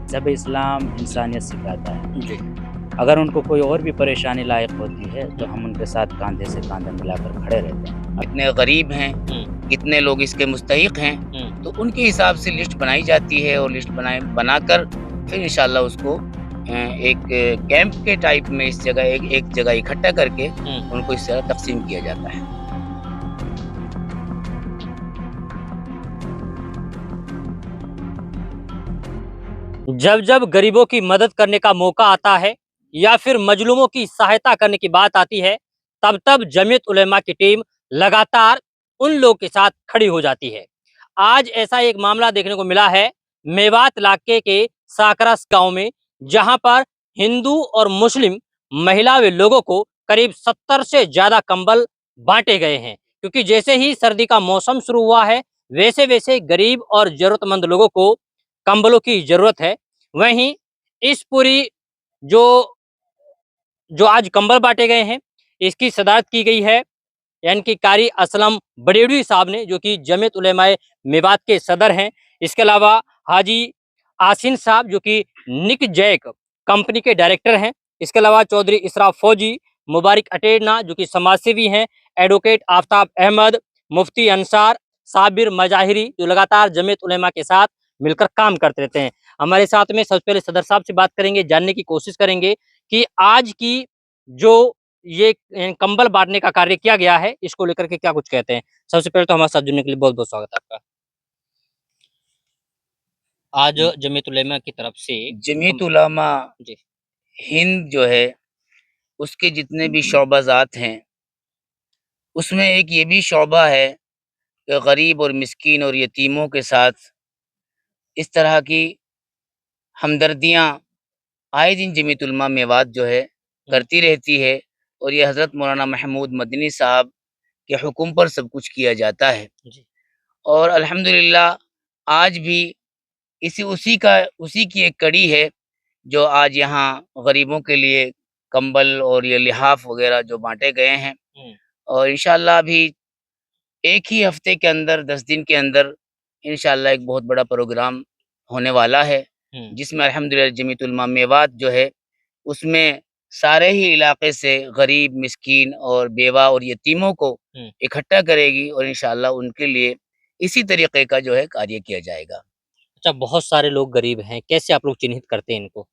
जब इस्लाम इंसानियत सिखाता है, जी। अगर उनको कोई और भी परेशानी लायक होती है, तो हम उनके साथ कांधे से कांधा मिलाकर खड़े रहते हैं। कितने गरीब हैं, हुँ, कितने लोग इसके मुस्तहिक हैं, हुँ। तो उनके हिसाब से लिस्ट बनाई जाती है और लिस्ट बनाकर फिर इंशाअल्लाह उसको एक कैंप के टाइप में इस जगह एक एक जगह इकट्ठा करके हुँ। उनको इस तरह तक़सीम किया जाता है। जब जब गरीबों की मदद करने का मौका आता है या फिर मजलूमों की सहायता करने की बात आती है, तब तब जमीयत उलेमा की टीम लगातार उन लोगों के साथ खड़ी हो जाती है। आज ऐसा एक मामला देखने को मिला है मेवात इलाके के साकरस गांव में, जहां पर हिंदू और मुस्लिम महिला व लोगों को करीब 70 से ज्यादा कंबल बांटे गए हैं, क्योंकि जैसे ही सर्दी का मौसम शुरू हुआ है, वैसे वैसे गरीब और जरूरतमंद लोगों को कंबलों की जरूरत है। वहीं इस पूरी जो जो आज कंबल बांटे गए हैं, इसकी सदारत की गई है यानी कि कारी असलम बरेलवी साहब ने, जो कि जमीयत उलेमाए मेवात के सदर हैं। इसके अलावा हाजी आसिन साहब, जो कि निक जैक कंपनी के डायरेक्टर हैं। इसके अलावा चौधरी इसराफ फौजी, मुबारक अटेरना, जो कि समाजसेवी हैं, एडवोकेट आफ्ताब अहमद, मुफ्ती अंसार, साबिर मजाहिरी, जो लगातार जमीयत उलेमा के साथ मिलकर काम करते रहते हैं। हमारे साथ में सबसे पहले सदर साहब से बात करेंगे, जानने की कोशिश करेंगे कि आज की जो ये कंबल बांटने का कार्य किया गया है, इसको लेकर के क्या कुछ कहते हैं? सबसे पहले तो हमारे साथ जुड़ने के लिए बहुत-बहुत स्वागत है आपका। आज जमीयत उलेमा की तरफ से जमीयत उलमा जी। हिंद जो है, उसके जितने भी शोबाज़ात हैं, उसमें एक ये भी शोबा है कि गरीब और मिस्कीन और यतीमों के साथ इस तरह की हमदर्दियाँ आए दिन जमीयत उलमा मेवात जो है हुँ, करती रहती है और ये हज़रत मौलाना महमूद मदनी साहब के हुक्म पर सब कुछ किया जाता है। जी। और अल्हम्दुलिल्लाह आज भी उसी की एक कड़ी है जो आज यहाँ गरीबों के लिए कंबल और ये लिहाफ़ वग़ैरह जो बाँटे गए हैं हुँ, और इंशाअल्लाह अभी एक ही हफ़्ते के अंदर 10 दिन के अंदर इंशाअल्लाह एक बहुत बड़ा प्रोग्राम होने वाला है, हुँ, जिसमें अल्हम्दुलिल्लाह जमीयत उलमा मेवात जो है उसमें सारे ही इलाके से गरीब, मिस्कीन और बेवा और यतीमों को हुँ। इकट्ठा करेगी और इंशाअल्लाह उनके लिए इसी तरीक़े का जो है कार्य किया जाएगा। अच्छा, बहुत सारे लोग गरीब हैं, कैसे आप लोग चिन्हित करते हैं इनको?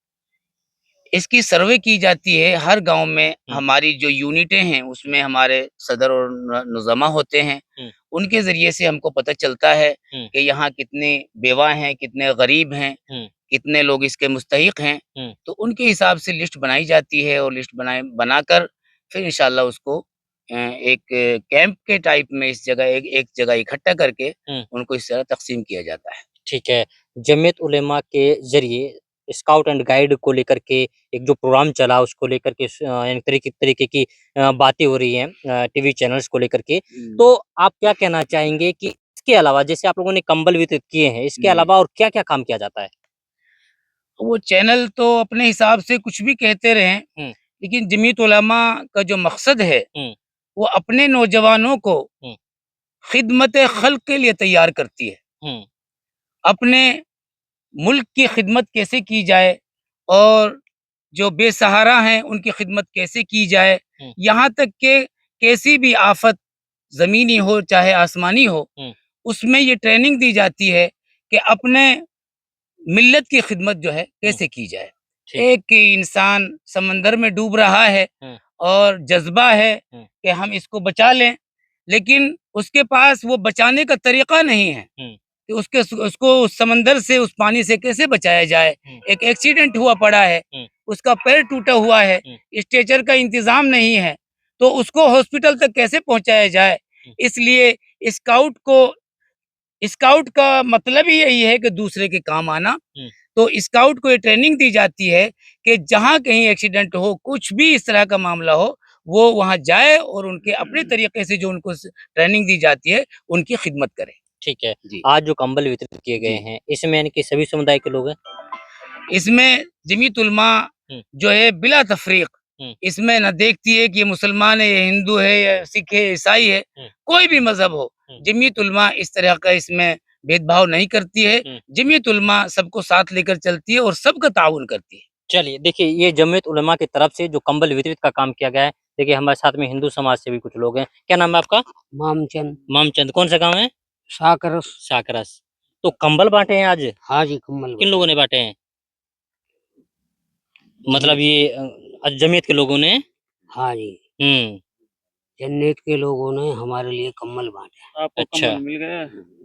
इसकी सर्वे की जाती है हर गाँव में, हुँ, हमारी जो यूनिटें हैं उसमें हमारे सदर और न नुज़मा होते हैं, हुँ, उनके ज़रिए से हमको पता चलता है हुँ, कि यहाँ कितने बेवा हैं, कितने गरीब हैं, हुँ, कितने लोग इसके मुस्तहिक हैं, हुँ। तो उनके हिसाब से लिस्ट बनाई जाती है और लिस्ट बनाकर फिर इंशाअल्लाह उसको एक कैंप के टाइप में इस जगह एक एक जगह इकट्ठा करके हुँ। उनको इस तरह तक़सीम किया जाता है। ठीक है। जमीयत उलेमा के ज़रिए स्काउट एंड गाइड को लेकर के एक जो प्रोग्राम चला, उसको लेकर के यानी तरीके तरीके की बातें हो रही हैं टीवी चैनल्स को लेकर के। हुँ, तो आप क्या कहना चाहेंगे कि इसके अलावा, जैसे आप लोगों ने कंबल वितरित किए हैं, इसके जी। अलावा और क्या-क्या काम किया जाता है? वो चैनल तो अपने हिसाब से कुछ भी कहते रहें, हुँ, लेकिन जमीयत उलमा का जो मकसद है, हुँ, वो अपने नौजवानों को हुँ, खिदमत खल्क के लिए तैयार करती है। हुँ, अपने मुल्क की खिदमत कैसे की जाए और जो बेसहारा हैं, उनकी खिदमत कैसे की जाए, हुँ, यहाँ तक कि कैसी भी आफ़त ज़मीनी हो चाहे आसमानी हो, हुँ। उसमें ये ट्रेनिंग दी जाती है कि अपने मिल्लत की खिदमत जो है हुँ, कैसे की जाए। ठीक। एक इंसान समंदर में डूब रहा है हुँ, और जज़्बा है हुँ, कि हम इसको बचा लें, लेकिन उसके पास वो बचाने का तरीक़ा नहीं है हुँ, कि उसको उस समंदर से, उस पानी से कैसे बचाया जाए। हुँ, एक एक्सीडेंट हुआ पड़ा है, हुँ, उसका पैर टूटा हुआ है, हुँ, स्ट्रेचर का इंतज़ाम नहीं है, तो उसको हॉस्पिटल तक कैसे पहुँचाया जाए। हुँ, इसलिए स्काउट को स्काउट का मतलब ही यही है कि दूसरे के काम आना। हुँ, तो स्काउट को ये ट्रेनिंग दी जाती है कि जहाँ कहीं एक्सीडेंट हो, कुछ भी इस तरह का मामला हो, वो वहाँ जाए और उनके अपने तरीके से जो उनको ट्रेनिंग दी जाती है, उनकी खिदमत करे। ठीक है। जी, आज जो कंबल वितरित किए गए जी। हैं, इसमें यानी कि सभी समुदाय के लोग हैं? इसमें जमीयत उलमा हुँ, जो है बिला तफ़रीक़ हुँ, इसमें ना देखती है कि ये मुसलमान है, ये हिंदू है या सिख है, ईसाई है, हुँ, कोई भी मज़हब हो, हुँ, जमीयत उलमा इस तरह का इसमें भेदभाव नहीं करती है। जमीयत उलमा सबको साथ लेकर चलती है और सबका ताउन करती है। चलिए देखिए, ये जमीयत उलमा की तरफ से जो कंबल वितरित का काम किया गया है, देखिए हमारे साथ में हिंदू समाज से भी कुछ लोग हैं। क्या नाम है आपका? मामचंद। मामचंद। कौन सा गाँव है? साकरस। साकरस। तो कंबल बांटे हैं आज? हाँ जी, कम्बल किन लोगों ने बांटे हैं? मतलब ये जमीयत के लोगों ने? हाँ जी, जन्नत के लोगों ने हमारे लिए कम्बल बांटे। आपको अच्छा, कंबल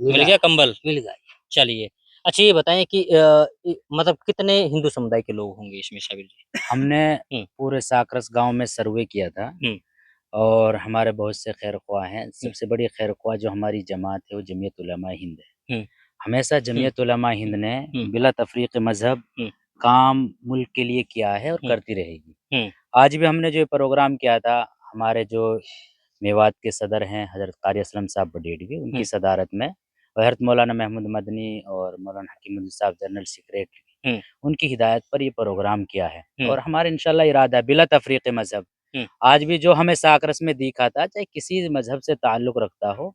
मिल गया कंबल? मिल गया। चलिए, अच्छा ये बताएं कि मतलब कितने हिंदू समुदाय के लोग होंगे इसमें शामिल जी? हमने पूरे साकरस गांव में सर्वे किया था और हमारे बहुत से खैर ख्वाह हैं। सबसे बड़ी खैर ख्वाह जो हमारी जमात है वो जमीयत उलमा हिंद है। हमेशा जमीयत उलमा हिंद ने बिला तफरीक मजहब काम मुल्क के लिए किया है और करती रहेगी। आज भी हमने जो प्रोग्राम किया था, हमारे जो मेवात के सदर हैं हज़रत कारी असलम साहब बडेडवी, उनकी सदारत में हज़रत मौलाना महमूद मदनी और मौलाना हकीमुद्दीन साहब जनरल सेक्रेटरी, उनकी हिदायत पर ये प्रोग्राम किया है। और हमारा इंशाल्लाह इरादा है बिला तफरीक मजहब, आज भी जो हमें साकरस में दिखा था, चाहे किसी मजहब से ताल्लुक़ रखता हो,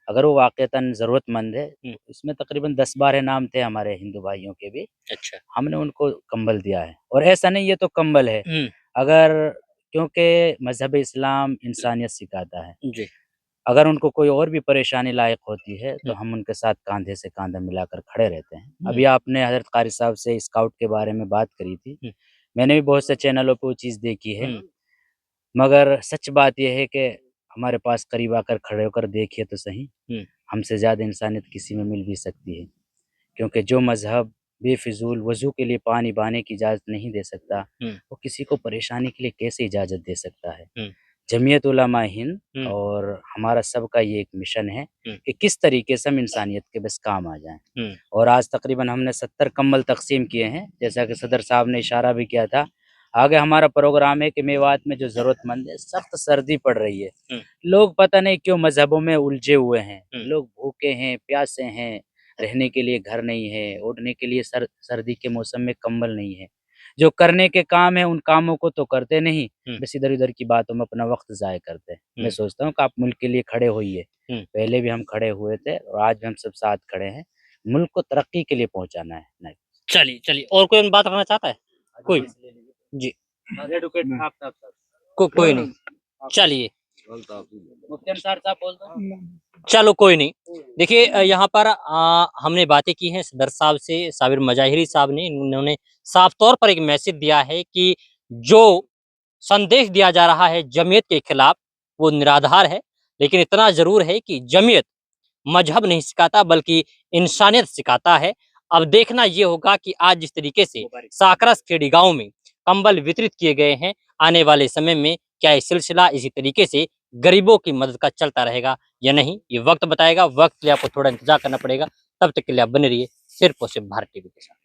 अगर वो वाक़तन ज़रूरतमंद है, इसमें तकरीबन 10-12 नाम थे हमारे हिंदू भाइयों के भी। अच्छा। हमने उनको कंबल दिया है। और ऐसा नहीं ये तो कंबल है, अगर क्योंकि मज़हब इस्लाम इंसानियत सिखाता है। जी। अगर उनको कोई और भी परेशानी लायक होती है तो हम उनके साथ कांधे से कांधा मिलाकर खड़े रहते हैं। अभी आपने हज़रत कारी साहब से स्काउट के बारे में बात करी थी, मैंने भी बहुत से चैनलों पे वो चीज़ देखी है, मगर सच बात ये है कि हमारे पास करीब आकर खड़े होकर देखिए तो सही, हमसे ज़्यादा इंसानियत किसी में मिल भी सकती है। क्योंकि जो मज़हब बेफिजूल वज़ू के लिए पानी बहाने की इजाज़त नहीं दे सकता, वो किसी को परेशानी के लिए कैसे इजाज़त दे सकता है। जमीयत उलमा हिंद और हमारा सबका ये एक मिशन है कि किस तरीके से हम इंसानियत के बस काम आ जाएं। और आज तकरीबन हमने 70 कंबल तकसीम किए हैं, जैसा कि सदर साहब ने इशारा भी किया था। आगे हमारा प्रोग्राम है कि मेवात में जो ज़रूरतमंद है, सख्त सर्दी पड़ रही है, लोग पता नहीं क्यों मज़हबों में उलझे हुए हैं, लोग भूखे हैं, प्यासे हैं, रहने के लिए घर नहीं है, ओढ़ने के लिए सर्दी के मौसम में कंबल नहीं है। जो करने के काम है उन कामों को तो करते नहीं, बस इधर-उधर की बातों में अपना वक़्त ज़ाया करते हैं। मैं सोचता हूँ कि आप मुल्क के लिए खड़े होइए। पहले भी हम खड़े हुए थे और आज भी हम सब साथ खड़े हैं। मुल्क को तरक्की के लिए पहुँचाना है। नहीं। चलिए, चलिए और कोई बात करना चाहता है? कोई? जी। कोई नहीं। चलिए। मुफ्ती अंसार साहब बोल दो। चलो कोई नहीं। देखिए यहाँ पर हमने बातें की हैं सदर साहब से, साबिर मजाहिरी साहब ने, इन्होंने साफ तौर पर एक मैसेज दिया है कि जो संदेश दिया जा रहा है जमीयत के खिलाफ वो निराधार है, लेकिन इतना ज़रूर है कि जमीयत मजहब नहीं सिखाता बल्कि इंसानियत सिखाता है। अब देखना ये होगा कि आज जिस तरीके से साकरस खेड़ी गाँव में कंबल वितरित किए गए हैं, आने वाले समय में क्या ये सिलसिला इसी तरीके से गरीबों की मदद का चलता रहेगा या नहीं, ये वक्त बताएगा। वक्त के लिए आपको थोड़ा इंतजार करना पड़ेगा। तब तक के लिए आप बने रहिए सिर्फ और सिर्फ भारत टीवी के साथ।